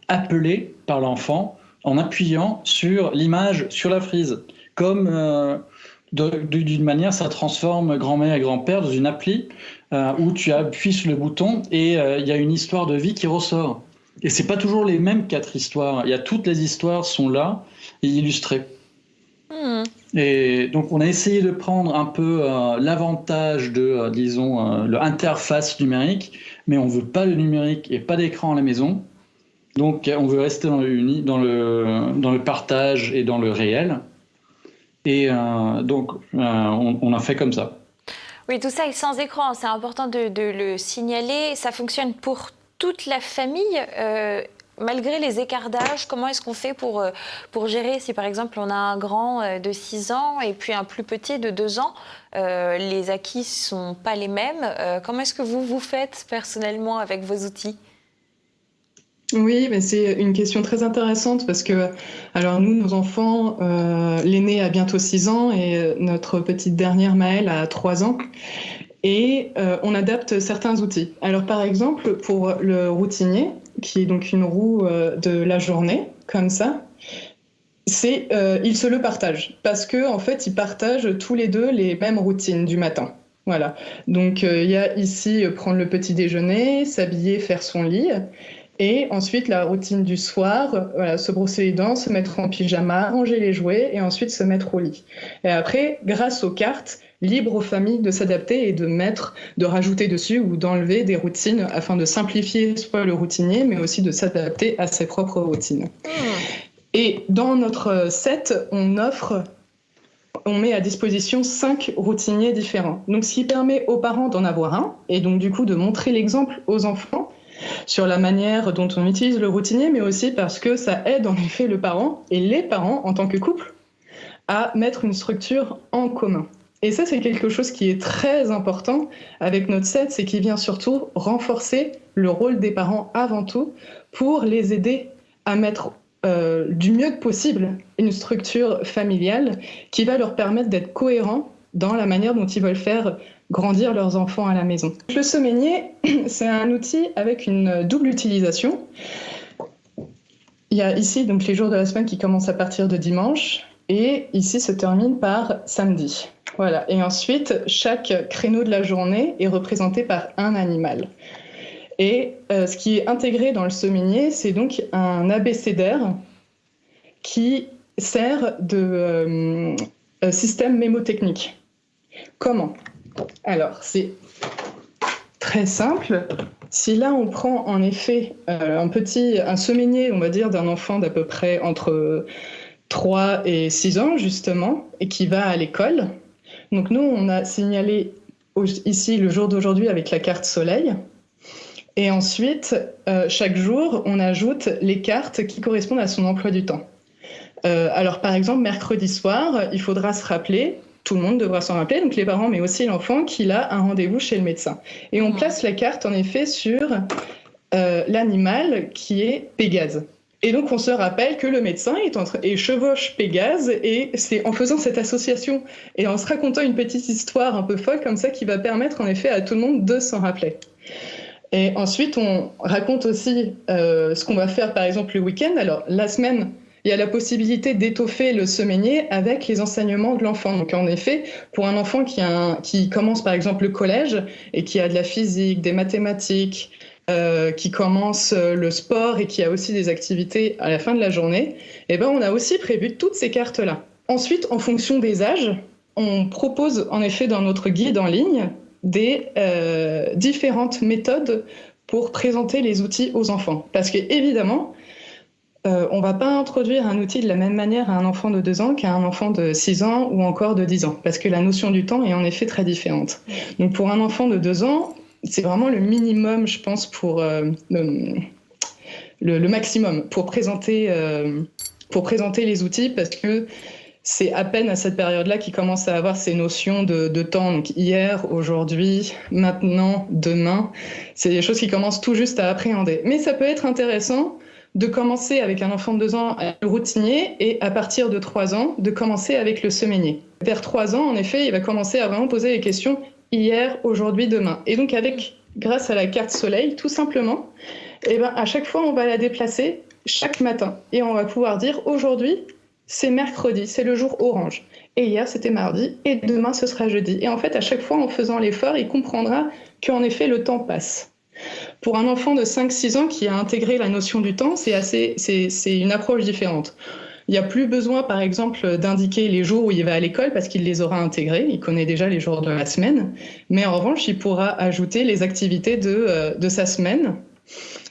appelée par l'enfant en appuyant sur l'image sur la frise. Comme d'une manière, ça transforme grand-mère et grand-père dans une appli où tu appuies sur le bouton et il y a une histoire de vie qui ressort. Et c'est pas toujours les mêmes 4 histoires. Toutes les histoires sont là et illustrées. Et donc on a essayé de prendre un peu l'avantage de, l'interface numérique, mais on veut pas de numérique et pas d'écran à la maison. Donc on veut rester dans le partage et dans le réel. Et donc on a fait comme ça.
Oui, tout ça est sans écran, c'est important de le signaler. Ça fonctionne pour toute la famille, malgré les écarts d'âge. Comment est-ce qu'on fait pour gérer si par exemple on a un grand de 6 ans et puis un plus petit de 2 ans, les acquis ne sont pas les mêmes. Comment est-ce que vous faites personnellement avec vos outils ?
Oui, mais c'est une question très intéressante parce que, alors nous, nos enfants, l'aîné a bientôt 6 ans et notre petite dernière Maëlle a 3 ans. Et on adapte certains outils. Alors par exemple, pour le routinier, qui est donc une roue de la journée, comme ça, ils se le partagent parce que en fait, ils partagent tous les deux les mêmes routines du matin. Voilà. Donc il y a ici prendre le petit déjeuner, s'habiller, faire son lit. Et ensuite, la routine du soir, voilà, se brosser les dents, se mettre en pyjama, ranger les jouets et ensuite se mettre au lit. Et après, grâce aux cartes, libre aux familles de s'adapter et de rajouter dessus ou d'enlever des routines afin de simplifier soit le routinier, mais aussi de s'adapter à ses propres routines. Et dans notre set, on met à disposition 5 routiniers différents. Donc, ce qui permet aux parents d'en avoir un et donc du coup de montrer l'exemple aux enfants sur la manière dont on utilise le routinier, mais aussi parce que ça aide en effet le parent et les parents en tant que couple à mettre une structure en commun. Et ça, c'est quelque chose qui est très important avec notre set, c'est qu'il vient surtout renforcer le rôle des parents avant tout pour les aider à mettre du mieux possible une structure familiale qui va leur permettre d'être cohérents dans la manière dont ils veulent faire grandir leurs enfants à la maison. Le semainier, c'est un outil avec une double utilisation. Il y a ici donc les jours de la semaine qui commencent à partir de dimanche et ici se termine par samedi. Voilà. Et ensuite, chaque créneau de la journée est représenté par un animal. Et ce qui est intégré dans le semainier, c'est donc un abécédaire qui sert de système mémotechnique. Comment ? Alors, c'est très simple. Si là, on prend en effet un semainier, on va dire, d'un enfant d'à peu près entre 3 et 6 ans, justement, et qui va à l'école. Donc nous, on a signalé ici le jour d'aujourd'hui avec la carte soleil. Et ensuite, chaque jour, on ajoute les cartes qui correspondent à son emploi du temps. Alors, par exemple, mercredi soir, il faudra se rappeler, tout le monde devra s'en rappeler, donc les parents, mais aussi l'enfant, qu'il a un rendez-vous chez le médecin. Et on place la carte, en effet, sur l'animal qui est Pégase. Et donc, on se rappelle que le médecin chevauche Pégase, et c'est en faisant cette association et en se racontant une petite histoire un peu folle comme ça qui va permettre, en effet, à tout le monde de s'en rappeler. Et ensuite, on raconte aussi ce qu'on va faire, par exemple, le week-end. Alors, la semaine, il y a la possibilité d'étoffer le semainier avec les enseignements de l'enfant. Donc, en effet, pour un enfant qui commence, par exemple, le collège et qui a de la physique, des mathématiques, qui commence le sport et qui a aussi des activités à la fin de la journée, eh ben, on a aussi prévu toutes ces cartes-là. Ensuite, en fonction des âges, on propose, en effet, dans notre guide en ligne, des différentes méthodes pour présenter les outils aux enfants. Parce qu'évidemment, on ne va pas introduire un outil de la même manière à un enfant de 2 ans qu'à un enfant de 6 ans ou encore de 10 ans. Parce que la notion du temps est en effet très différente. Donc pour un enfant de 2 ans, c'est vraiment le minimum, je pense, pour le maximum pour présenter les outils, parce que c'est à peine à cette période-là qu'il commence à avoir ces notions de temps. Donc hier, aujourd'hui, maintenant, demain, c'est des choses qui commencent tout juste à appréhender. Mais ça peut être intéressant de commencer avec un enfant de 2 ans avec le routinier et à partir de 3 ans, de commencer avec le semainier. Vers 3 ans, en effet, il va commencer à vraiment poser les questions hier, aujourd'hui, demain. Et donc grâce à la carte soleil, tout simplement, à chaque fois, on va la déplacer chaque matin. Et on va pouvoir dire aujourd'hui, c'est mercredi, c'est le jour orange. Et hier, c'était mardi, et demain, ce sera jeudi. Et en fait, à chaque fois, en faisant l'effort, il comprendra qu'en effet, le temps passe. Pour un enfant de 5-6 ans qui a intégré la notion du temps, c'est une approche différente. Il n'y a plus besoin, par exemple, d'indiquer les jours où il va à l'école parce qu'il les aura intégrés. Il connaît déjà les jours de la semaine. Mais en revanche, il pourra ajouter les activités de sa semaine.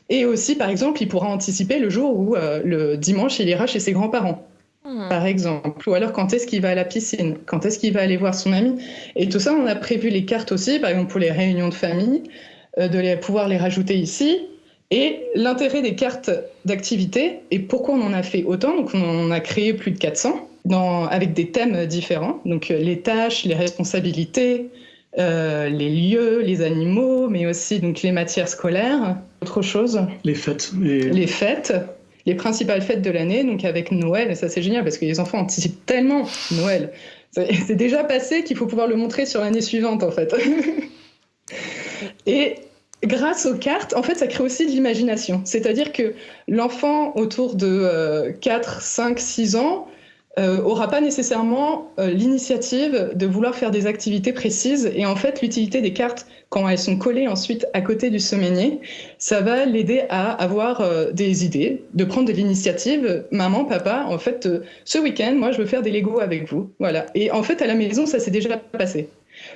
Et aussi, par exemple, il pourra anticiper le jour où, le dimanche, il ira chez ses grands-parents, par exemple. Ou alors, quand est-ce qu'il va à la piscine? Quand est-ce qu'il va aller voir son ami? Et tout ça, on a prévu les cartes aussi, par exemple, pour les réunions de famille, pouvoir les rajouter ici. Et l'intérêt des cartes d'activité, et pourquoi on en a fait autant, donc on en a créé plus de 400, avec des thèmes différents, donc les tâches, les responsabilités, les lieux, les animaux, mais aussi donc, les matières scolaires, autre chose.
Les fêtes.
Les fêtes, les principales fêtes de l'année, donc avec Noël, et ça c'est génial parce que les enfants anticipent tellement Noël. C'est déjà passé qu'il faut pouvoir le montrer sur l'année suivante en fait. Et grâce aux cartes, en fait, ça crée aussi de l'imagination. C'est-à-dire que l'enfant autour de 4, 5, 6 ans aura pas nécessairement l'initiative de vouloir faire des activités précises. Et en fait, l'utilité des cartes, quand elles sont collées ensuite à côté du semainier, ça va l'aider à avoir des idées, de prendre de l'initiative. Maman, papa, en fait, ce week-end, moi, je veux faire des Legos avec vous. Voilà. Et en fait, à la maison, ça s'est déjà passé.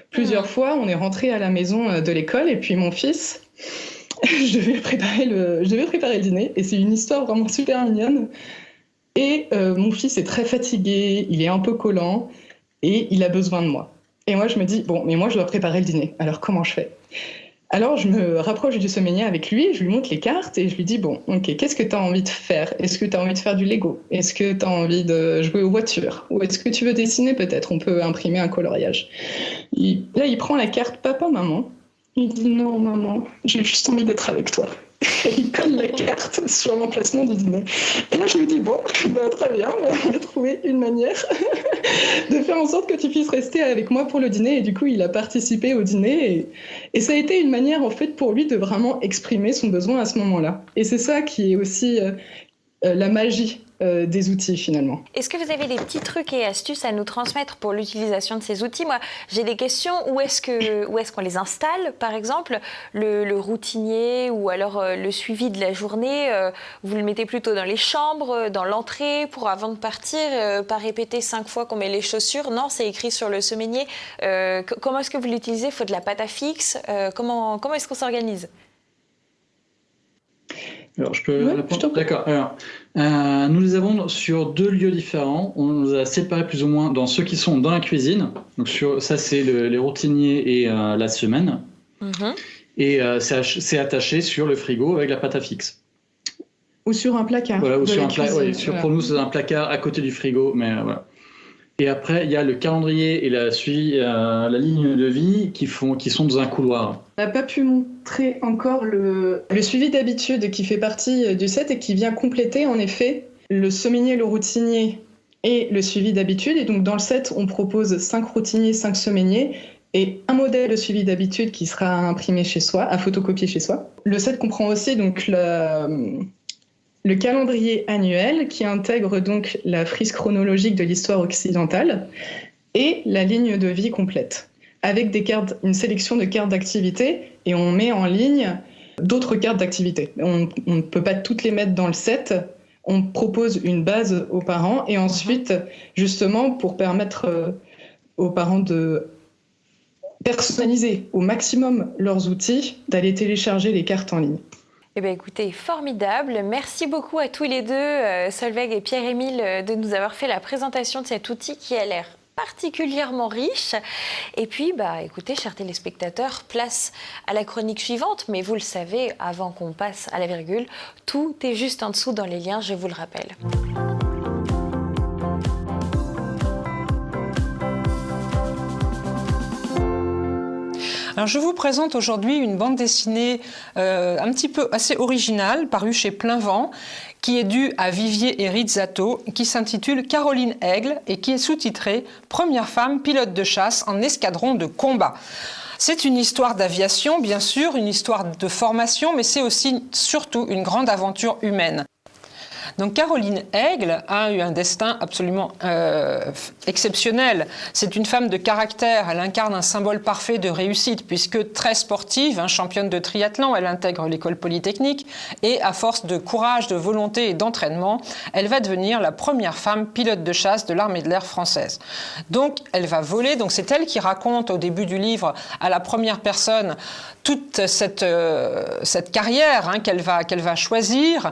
Plusieurs fois, on est rentré à la maison de l'école et puis mon fils, je devais préparer le dîner et c'est une histoire vraiment super mignonne. Et mon fils est très fatigué, il est un peu collant et il a besoin de moi. Et moi, je me dis, bon, mais moi, je dois préparer le dîner. Alors, comment je fais ? Alors, je me rapproche du semainier avec lui, je lui montre les cartes et je lui dis, bon, ok, qu'est-ce que tu as envie de faire ? Est-ce que tu as envie de faire du Lego ? Est-ce que tu as envie de jouer aux voitures ? Ou est-ce que tu veux dessiner peut-être ? On peut imprimer un coloriage. Là, il prend la carte papa-maman. Il dit, non, maman, j'ai juste envie d'être avec toi. Et il colle la carte sur l'emplacement du dîner. Et là, je lui dis, bon, très bien, on va trouver une manière de faire en sorte que tu puisses rester avec moi pour le dîner. Et du coup, il a participé au dîner. Et ça a été une manière, en fait, pour lui de vraiment exprimer son besoin à ce moment-là. Et c'est ça qui est aussi la magie des outils, finalement.
Est-ce que vous avez des petits trucs et astuces à nous transmettre pour l'utilisation de ces outils ? Moi, j'ai des questions. Où est-ce qu'on les installe, par exemple ? Le routinier ou alors le suivi de la journée, vous le mettez plutôt dans les chambres, dans l'entrée, pour avant de partir, pas répéter 5 fois qu'on met les chaussures. Non, c'est écrit sur le semainier. Comment est-ce que vous l'utilisez ? Il faut de la pâte à fixe. Comment est-ce qu'on s'organise ?
Alors, je peux répondre ? D'accord. Alors, nous les avons sur 2 lieux différents. On les a séparés plus ou moins dans ceux qui sont dans la cuisine. Donc, ça, c'est les routiniers et la semaine. Mm-hmm. Et c'est attaché sur le frigo avec la pâte à fixe.
Ou sur un placard.
Voilà, ou sur un placard. Oui, pour nous, c'est un placard à côté du frigo. Mais voilà. Et après, il y a le calendrier et la ligne de vie qui sont dans un couloir.
On n'a pas pu montrer encore le suivi d'habitude qui fait partie du set et qui vient compléter en effet le semainier, le routinier et le suivi d'habitude. Et donc dans le set, on propose 5 routiniers, 5 semainiers et un modèle de suivi d'habitude qui sera imprimé chez soi, à photocopier chez soi. Le set comprend aussi donc le calendrier annuel qui intègre donc la frise chronologique de l'histoire occidentale et la ligne de vie complète, avec une sélection de cartes d'activité et on met en ligne d'autres cartes d'activité. On ne peut pas toutes les mettre dans le set, on propose une base aux parents et ensuite, justement, pour permettre aux parents de personnaliser au maximum leurs outils, d'aller télécharger les cartes en ligne.
Eh bien, écoutez, formidable. Merci beaucoup à tous les deux, Solveig et Pierre-Émile, de nous avoir fait la présentation de cet outil qui a l'air particulièrement riche. Et puis, écoutez, chers téléspectateurs, place à la chronique suivante. Mais vous le savez, avant qu'on passe à la virgule, tout est juste en dessous dans les liens, je vous le rappelle.
Alors, je vous présente aujourd'hui une bande dessinée un petit peu assez originale, parue chez Plein Vent, qui est due à Vivier et Rizzato, qui s'intitule Caroline Aigle et qui est sous-titrée « Première femme pilote de chasse en escadron de combat ». C'est une histoire d'aviation, bien sûr, une histoire de formation, mais c'est aussi, surtout, une grande aventure humaine. Donc Caroline Aigle a eu un destin absolument exceptionnel. C'est une femme de caractère, elle incarne un symbole parfait de réussite puisque très sportive, championne de triathlon, elle intègre l'école polytechnique et à force de courage, de volonté et d'entraînement, elle va devenir la première femme pilote de chasse de l'armée de l'air française. Donc elle va voler, donc c'est elle qui raconte au début du livre à la première personne toute cette carrière qu'elle va choisir,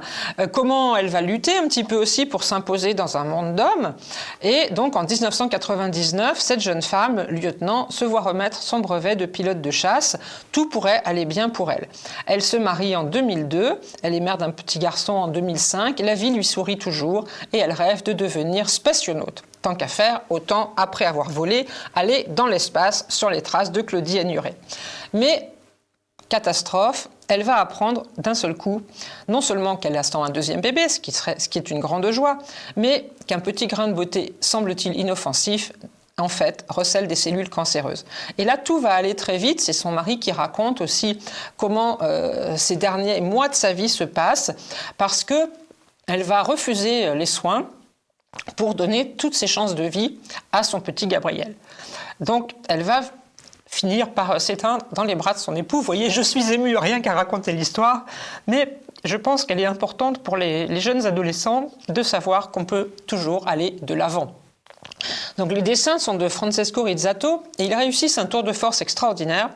comment elle va lutter un petit peu aussi pour s'imposer dans un monde d'hommes. Et donc en 1999, cette jeune femme, lieutenant, se voit remettre son brevet de pilote de chasse. Tout pourrait aller bien pour elle. Elle se marie en 2002, elle est mère d'un petit garçon en 2005, la vie lui sourit toujours et elle rêve de devenir spationaute. Tant qu'à faire, autant, après avoir volé, aller dans l'espace sur les traces de Claudie Annuret. Mais catastrophe, elle va apprendre d'un seul coup, non seulement qu'elle attend un deuxième bébé, ce qui est une grande joie, mais qu'un petit grain de beauté, semble-t-il inoffensif, en fait, recèle des cellules cancéreuses. Et là, tout va aller très vite. C'est son mari qui raconte aussi comment ces derniers mois de sa vie se passent, parce qu'elle va refuser les soins pour donner toutes ses chances de vie à son petit Gabriel. Donc, elle va finir par s'éteindre dans les bras de son époux. Vous voyez, je suis émue rien qu'à raconter l'histoire, mais je pense qu'elle est importante pour les jeunes adolescents de savoir qu'on peut toujours aller de l'avant. Donc les dessins sont de Francesco Rizzato et ils réussissent un tour de force extraordinaire,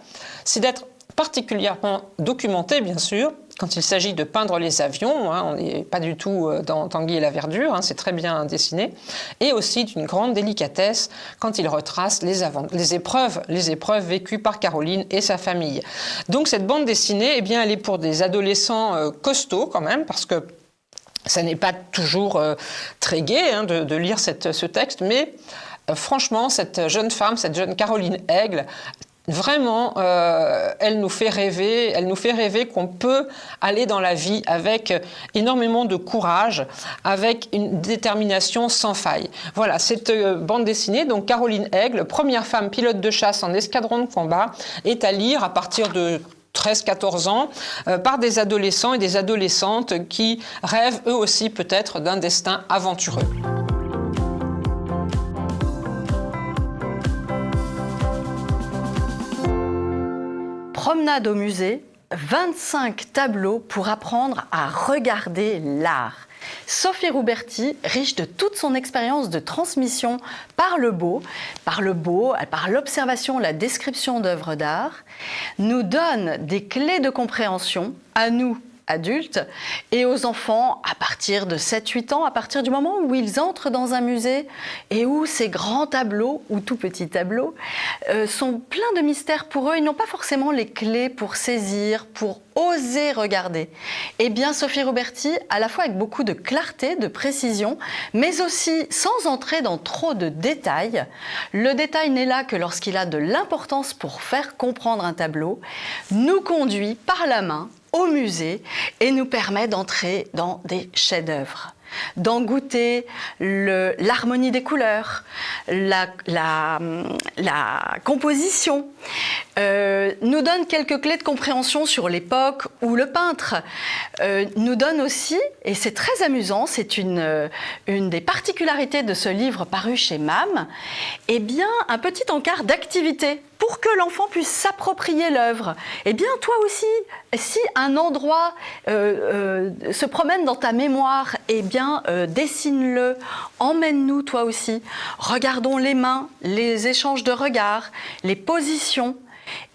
c'est d'être particulièrement documenté, bien sûr, quand il s'agit de peindre les avions, on n'est pas du tout dans Tanguy et la verdure, c'est très bien dessiné, et aussi d'une grande délicatesse quand il retrace les épreuves vécues par Caroline et sa famille. Donc cette bande dessinée, eh bien, elle est pour des adolescents costauds quand même, parce que ça n'est pas toujours très gai de lire ce texte, mais franchement, cette jeune femme, cette jeune Caroline Aigle, vraiment, elle nous fait rêver qu'on peut aller dans la vie avec énormément de courage, avec une détermination sans faille. Voilà, cette bande dessinée, donc Caroline Aigle, première femme pilote de chasse en escadron de combat, est à lire à partir de 13-14 ans, par des adolescents et des adolescentes qui rêvent eux aussi peut-être d'un destin aventureux.
Promenade au musée, 25 tableaux pour apprendre à regarder l'art. Sophie Rouberti, riche de toute son expérience de transmission par le beau, par l'observation, la description d'œuvres d'art, nous donne des clés de compréhension à nous, adultes, et aux enfants à partir de 7-8 ans, à partir du moment où ils entrent dans un musée et où ces grands tableaux, ou tout petits tableaux, sont pleins de mystères pour eux. Ils n'ont pas forcément les clés pour saisir, pour oser regarder. Eh bien, Sophie Rouberti, à la fois avec beaucoup de clarté, de précision, mais aussi sans entrer dans trop de détails. Le détail n'est là que lorsqu'il a de l'importance pour faire comprendre un tableau, nous conduit par la main au musée et nous permet d'entrer dans des chefs-d'œuvre, d'en goûter l'harmonie des couleurs, la composition, nous donne quelques clés de compréhension sur l'époque où le peintre nous donne aussi, et c'est très amusant, c'est une des particularités de ce livre paru chez MAM, eh bien un petit encart d'activité pour que l'enfant puisse s'approprier l'œuvre. Eh bien, toi aussi, si un endroit se promène dans ta mémoire, eh bien, dessine-le, emmène-nous toi aussi. Regardons les mains, les échanges de regards, les positions.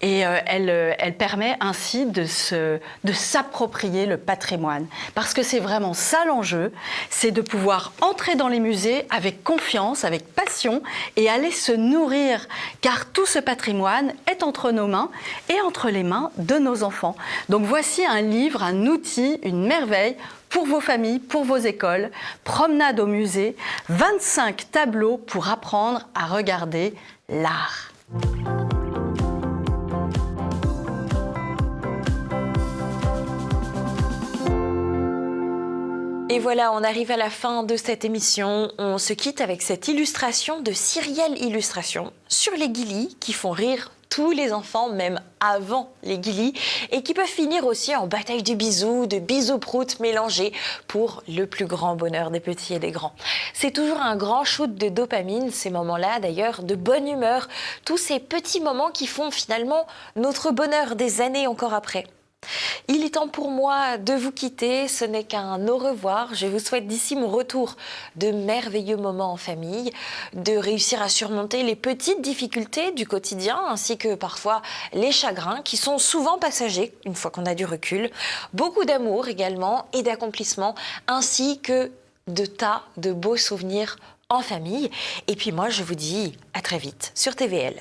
Et elle permet ainsi de s'approprier le patrimoine. Parce que c'est vraiment ça l'enjeu, c'est de pouvoir entrer dans les musées avec confiance, avec passion et aller se nourrir. Car tout ce patrimoine est entre nos mains et entre les mains de nos enfants. Donc voici un livre, un outil, une merveille pour vos familles, pour vos écoles. Promenade au musée, 25 tableaux pour apprendre à regarder l'art.
Et voilà, on arrive à la fin de cette émission. On se quitte avec cette illustration de Cyrielle Illustration sur les guilis qui font rire tous les enfants, même avant les guilis, et qui peuvent finir aussi en bataille du bisou, de bisou-prout mélangés pour le plus grand bonheur des petits et des grands. C'est toujours un grand shoot de dopamine, ces moments-là d'ailleurs, de bonne humeur, tous ces petits moments qui font finalement notre bonheur des années encore après. Il est temps pour moi de vous quitter, ce n'est qu'un au revoir. Je vous souhaite d'ici mon retour de merveilleux moments en famille, de réussir à surmonter les petites difficultés du quotidien ainsi que parfois les chagrins qui sont souvent passagers une fois qu'on a du recul. Beaucoup d'amour également et d'accomplissement ainsi que de tas de beaux souvenirs en famille. Et puis moi je vous dis à très vite sur TVL.